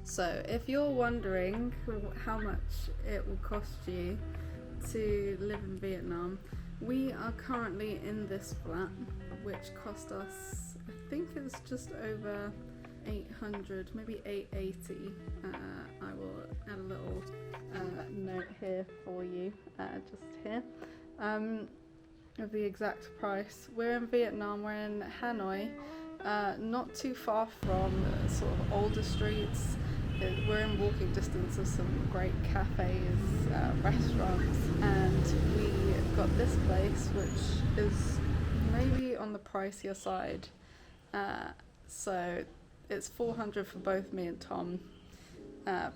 So if you're wondering how much it will cost you to live in Vietnam, we are currently in this flat, which cost us, I think it's just over 800, maybe 880. I will add a little note here for you, just here, of the exact price. We're in Vietnam, we're in Hanoi, not too far from sort of older streets. We're in walking distance of some great cafes, restaurants, and we got this place, which is maybe on the pricier side. So it's 400 for both me and Tom,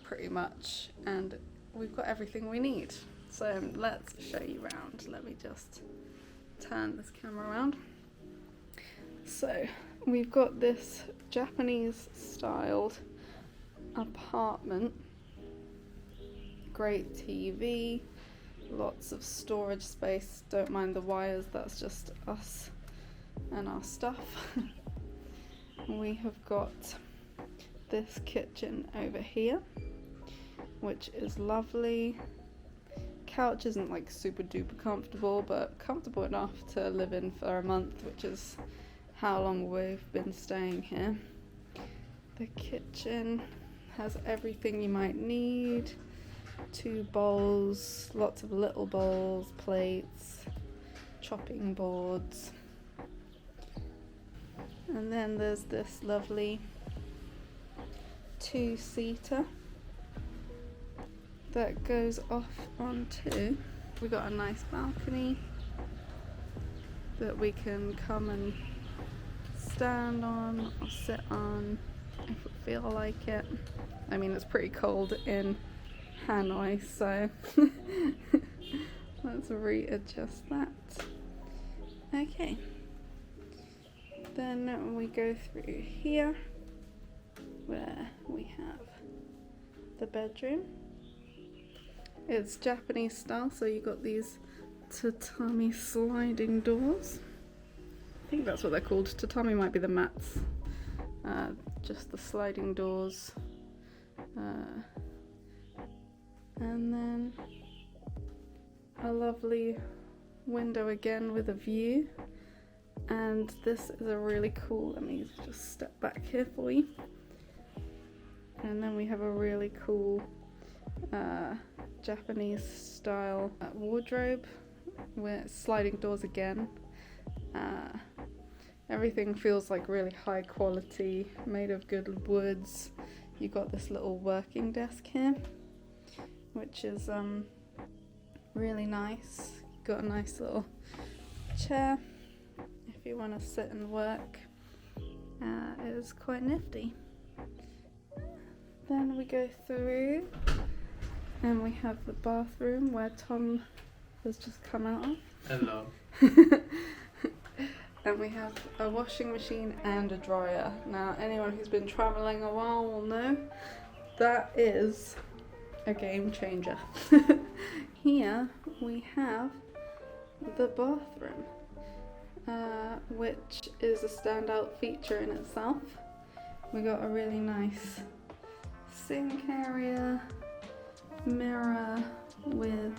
pretty much, and we've got everything we need. So let's show you around. Let me just turn this camera around. So we've got this Japanese styled apartment, great TV, lots of storage space. Don't mind the wires, that's just us and our stuff. We have got this kitchen over here, which is lovely. Couch isn't like super duper comfortable, but comfortable enough to live in for a month, which is how long we've been staying here. The kitchen has everything you might need. 2 bowls, lots of little bowls, plates, chopping boards. And then there's this lovely 2-seater that goes off onto. We got a nice balcony that we can come and stand on or sit on if we feel like it. I mean, it's pretty cold in Hanoi, so let's readjust that. Okay, then we go through here where we have the bedroom. It's Japanese style, so you got these tatami sliding doors. I think that's what they're called. Tatami might be the mats. Just the sliding doors. And then a lovely window again with a view. And this is a really cool, let me just step back here for you. And then we have a really cool Japanese style wardrobe with sliding doors again. Everything feels like really high quality, made of good woods. You got this little working desk here, which is really nice. Got a nice little chair if you want to sit and work. It is quite nifty. Then we go through and we have the bathroom where Tom has just come out of. Hello. And we have a washing machine and a dryer. Now, anyone who's been traveling a while will know that is a game changer. Here we have the bathroom, which is a standout feature in itself. We got a really nice sink area, mirror with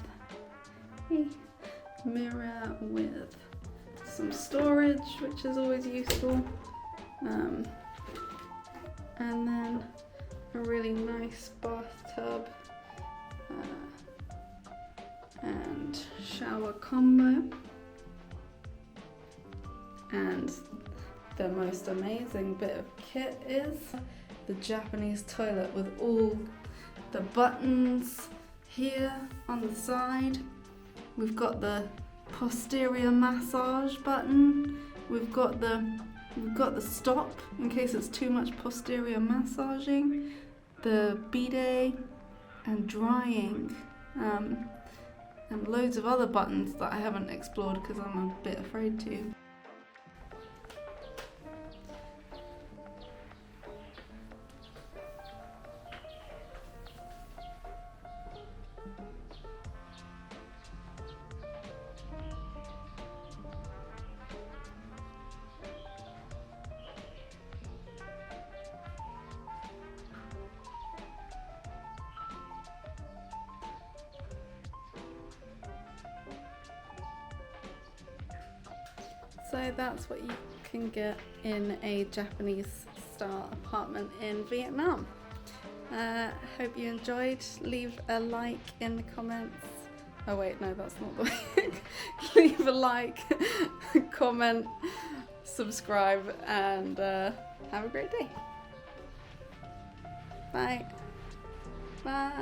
some storage, which is always useful, and then a really nice bathtub and shower combo, and the most amazing bit of kit is the Japanese toilet with all the buttons here on the side. We've got the posterior massage button. We've got the stop in case it's too much posterior massaging. The bidet and drying, and loads of other buttons that I haven't explored because I'm a bit afraid to. So that's what you can get in a Japanese style apartment in Vietnam. Hope you enjoyed. Leave a like in the comments. Oh wait, no, that's not the way. Leave a like, comment, subscribe, and have a great day. Bye. Bye.